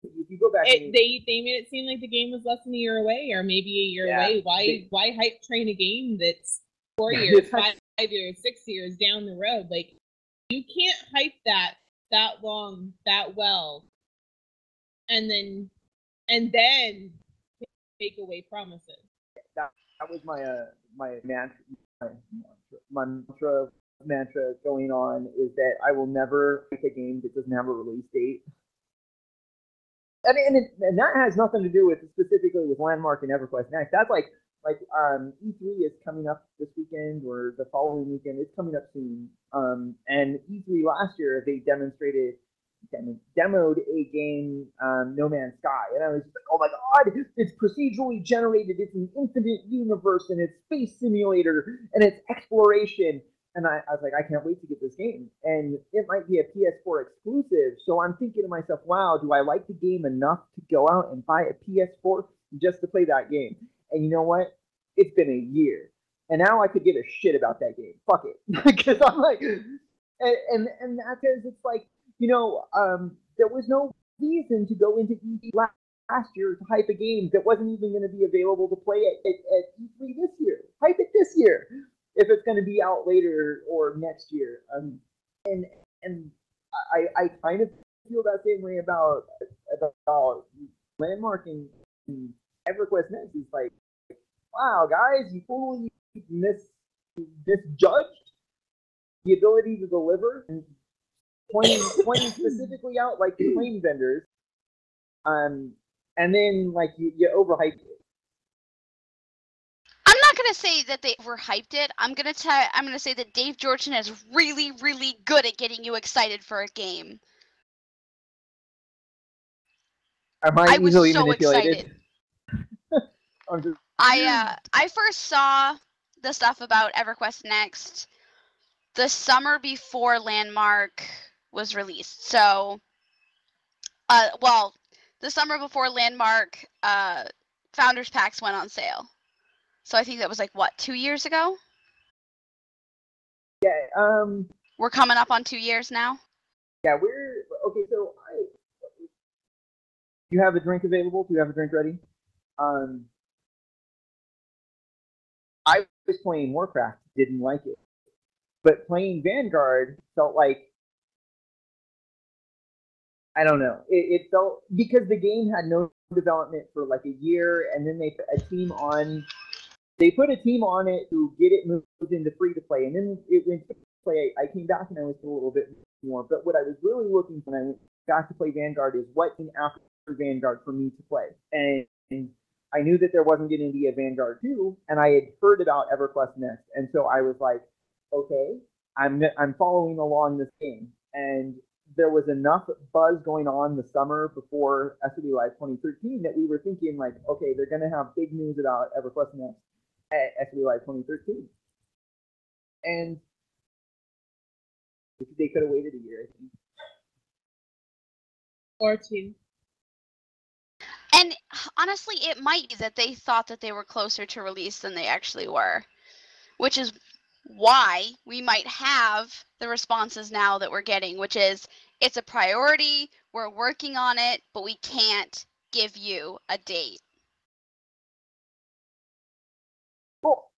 If you go back, they made it seem like the game was less than a year away, or maybe a year away. Why hype train a game that's 4 years, 5 years, 6 years down the road? Like, you can't hype that that long, that well, and then take away promises. That was my mantra going on, is that I will never make a game that doesn't have a release date. And that has nothing to do with specifically with Landmark and EverQuest Next. That's like E3 is coming up this weekend or the following weekend. It's coming up soon. And E3 last year, they demoed a game, No Man's Sky, and I was just like, oh my god, it's procedurally generated, it's an infinite universe, and it's space simulator, and it's exploration. And I was like, I can't wait to get this game. And it might be a PS4 exclusive, so I'm thinking to myself, wow, do I like the game enough to go out and buy a PS4 just to play that game? And you know what? It's been a year. And now I could give a shit about that game. Fuck it. Because I'm like, and that's because it's like, you know, there was no reason to go into E3 last year to hype a game that wasn't even going to be available to play at E3 this year. Hype it this year if it's going to be out later or next year. And I kind of feel that same way about Landmark and EverQuest Next. It's like, wow, guys, you totally misjudged the ability to deliver, and pointing specifically out like the claim vendors, and then like you overhyped it. I'm not gonna say that they overhyped it. I'm gonna say that Dave Georgian is really, really good at getting you excited for a game. I was so manipulated? excited. I first saw the stuff about EverQuest Next the summer before Landmark was released. So, the summer before Landmark, Founders Packs went on sale. So I think that was like, what, 2 years ago? Yeah. We're coming up on 2 years now. Yeah, okay. So you have a drink available? Do you have a drink ready? I was playing Warcraft, didn't like it, but playing Vanguard felt like, I don't know. It felt, because the game had no development for like a year, and then they put a team on it to get it moved into free to play, and then it went to play. I came back and I was a little bit more. But what I was really looking for when I went back to play Vanguard is what came after Vanguard for me to play, and I knew that there wasn't going to be a Vanguard 2, and I had heard about EverQuest Next, and so I was like, okay, I'm following along this game, and there was enough buzz going on the summer before SOD Live 2013 that we were thinking like, okay, they're going to have big news about EverQuest Next at SOD Live 2013, and they could have waited a year, I think. Or two. And honestly, it might be that they thought that they were closer to release than they actually were, which is why we might have the responses now that we're getting, which is, it's a priority, we're working on it, but we can't give you a date. Well,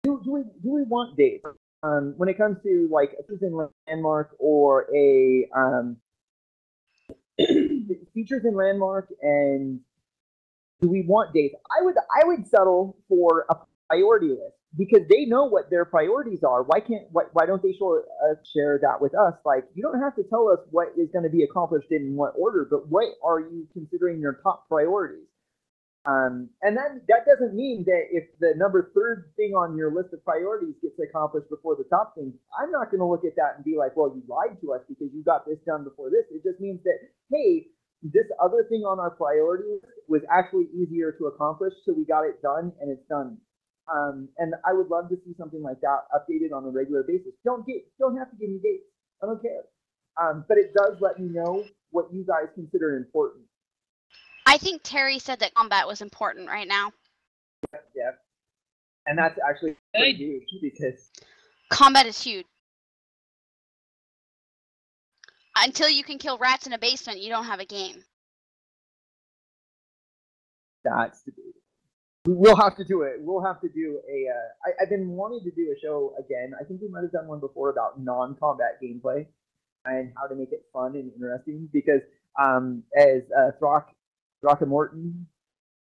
do we want dates? When it comes to like a features in Landmark or a features in Landmark, and do we want dates? I would settle for a priority list, because they know what their priorities are. Why don't they share that with us? Like, you don't have to tell us what is going to be accomplished in what order, but what are you considering your top priorities? And that doesn't mean that if the third thing on your list of priorities gets accomplished before the top thing, I'm not going to look at that and be like, well, you lied to us because you got this done before this. It just means that, hey, this other thing on our priority list was actually easier to accomplish, so we got it done, and it's done. And I would love to see something like that updated on a regular basis. Don't have to give me dates. I don't care. But it does let me know what you guys consider important. I think Terry said that combat was important right now. Yeah. And that's actually pretty huge, because combat is huge. Until you can kill rats in a basement, you don't have a game. That's debatable. We'll have to do it. We'll have to do I've been wanting to do a show again. I think we might have done one before about non-combat gameplay. and how to make it fun and interesting. Because as Throckmorton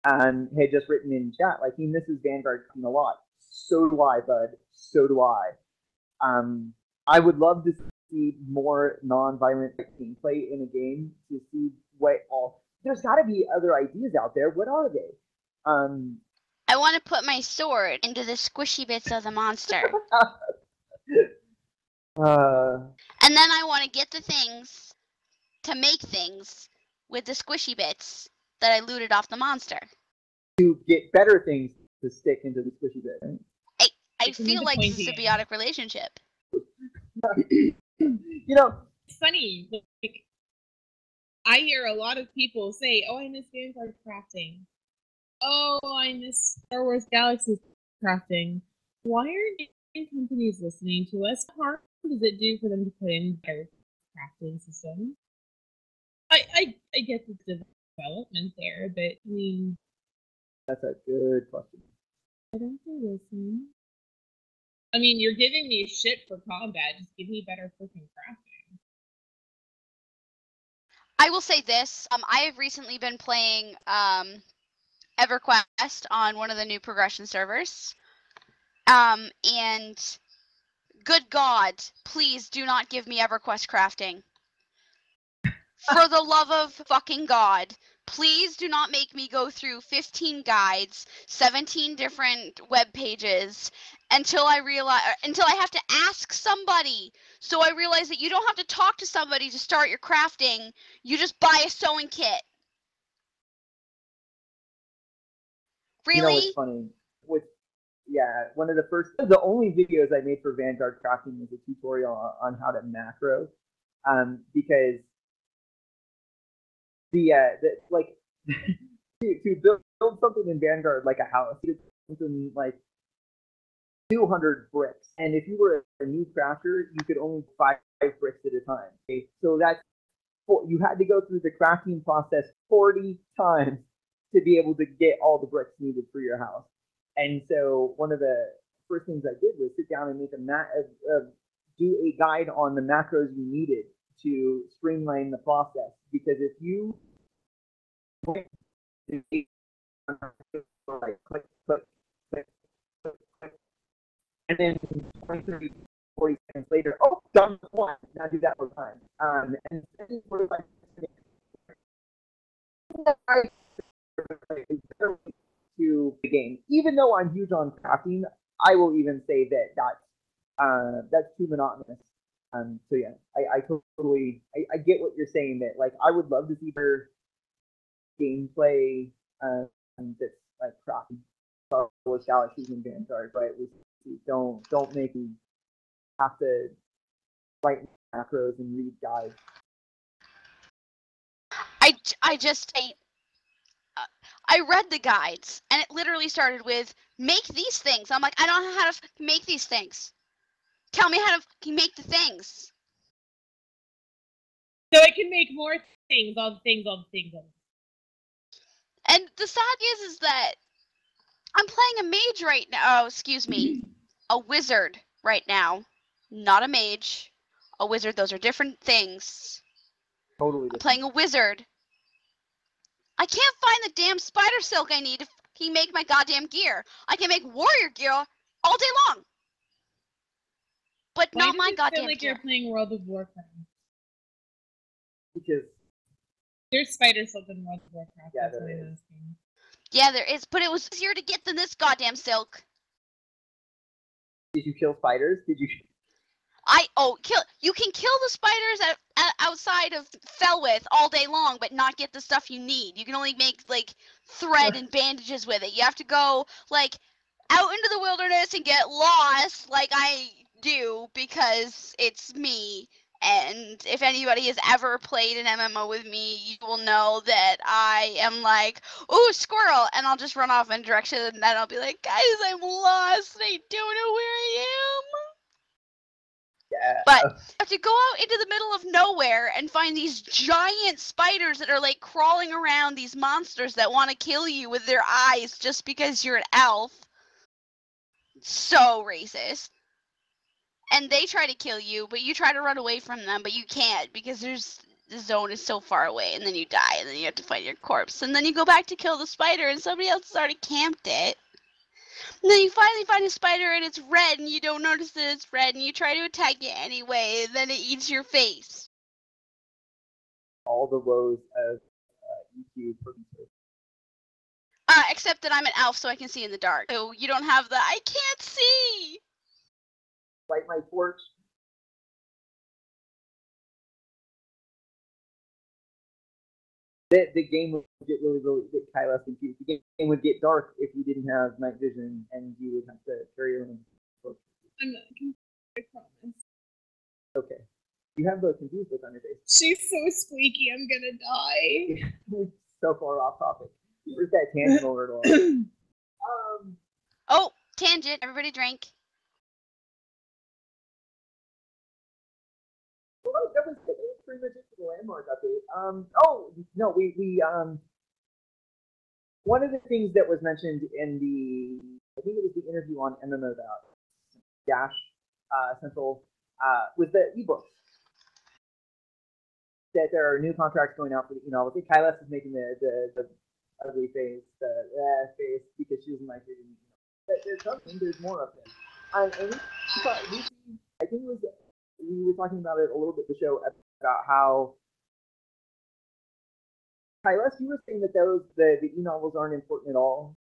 had just written in chat, like, he misses Vanguard a lot. So do I, bud. So do I. I would love to see more non-violent gameplay in a game, to see what all. There's got to be other ideas out there. What are they? I want to put my sword into the squishy bits of the monster. And then I want to get the things to make things with the squishy bits that I looted off the monster. To get better things to stick into the squishy bit, right? I feel like it's a symbiotic relationship. You know, it's funny. Like, I hear a lot of people say, "Oh, I miss Vanguard crafting. Oh, I miss Star Wars Galaxy crafting." Why aren't game companies listening to us? What harm does it do for them to put in their crafting system? I get the development there, but I mean, that's a good question. I don't think they listen. I mean, you're giving me shit for combat. Just give me better freaking crafting. I will say this. I have recently been playing EverQuest on one of the new progression servers. And good God, please do not give me EverQuest crafting. For the love of fucking God, please do not make me go through 15 guides, 17 different web pages until I have to ask somebody. So I realize that you don't have to talk to somebody to start your crafting. You just buy a sewing kit. Really? You know what's funny? One of the only videos I made for Vanguard crafting was a tutorial on how to macro, because to build something in Vanguard like a house, it's something like 200 bricks, and if you were a new crafter, you could only 5 bricks at a time. Okay? So you had to go through the crafting process 40 times to be able to get all the bricks needed for your house. And so one of the first things I did was sit down and make do a guide on the macros you needed to streamline the process. Because if you and then 20, 30, 40 seconds later, oh, done one. Now do that one time. And to the game. Even though I'm huge on crafting, I will even say that's too monotonous. So yeah, I totally I get what you're saying, that like I would love to see their gameplay that's like crafting Star Wars Galaxies and Vanguard, right? Don't make me have to write macros and read guides. I read the guides, and it literally started with, make these things. I'm like, I don't know how to make these things. Tell me how to make the things. So I can make more things, all the things. And the sad is that I'm playing a mage right now. Oh, excuse me. A wizard right now. Not a mage. A wizard, those are different things. Totally different. I'm playing a wizard. I can't find the damn spider silk I need to make my goddamn gear. I can make warrior gear all day long. But not my goddamn feel like gear. You're playing World of Warcraft. Because there's spider silk in World of Warcraft. Yeah, that's what I'm asking. Yeah, there is, but it was easier to get than this goddamn silk. Did you kill spiders? Did you? You can kill the spiders outside of Felwith all day long, but not get the stuff you need. You can only make like thread and bandages with it. You have to go like out into the wilderness and get lost, like I do, because it's me. And if anybody has ever played an MMO with me, you will know that I am like, ooh, squirrel, and I'll just run off in a direction, and then I'll be like, guys, I'm lost, and I don't know where I am. Yeah. But you have to go out into the middle of nowhere and find these giant spiders that are like crawling around, these monsters that want to kill you with their eyes just because you're an elf. So racist. and they try to kill you, but you try to run away from them, but you can't because the zone is so far away, and then you die, and then you have to find your corpse, and then you go back to kill the spider, and somebody else has already camped it. And then you finally find a spider, and it's red, and you don't notice that it's red, and you try to attack it anyway, and then it eats your face. All the woes of EQ producers. Except that I'm an elf, so I can see in the dark. So you don't have the I can't see. Light my torch. The game would get really get Kylos confused. The game would get dark if you didn't have night vision, and you would have to carry your own torch. I'm not confused, I promise. Okay. You have the confused look on your face. She's so squeaky, I'm gonna die. So far off topic. Where's that tangent over it all? Oh, tangent. Everybody drink. Well, that was pretty much it for the landmark update. Oh no, we one of the things that was mentioned in I think it was the interview on MMO Dash Central was the ebooks. That there are new contracts going out for the I think Kylos is making the ugly face, face because she doesn't like it. There's something. There's more of it. And I think it was we were talking about it a little bit the show about how Kylos, you were saying that the e-novels aren't important at all.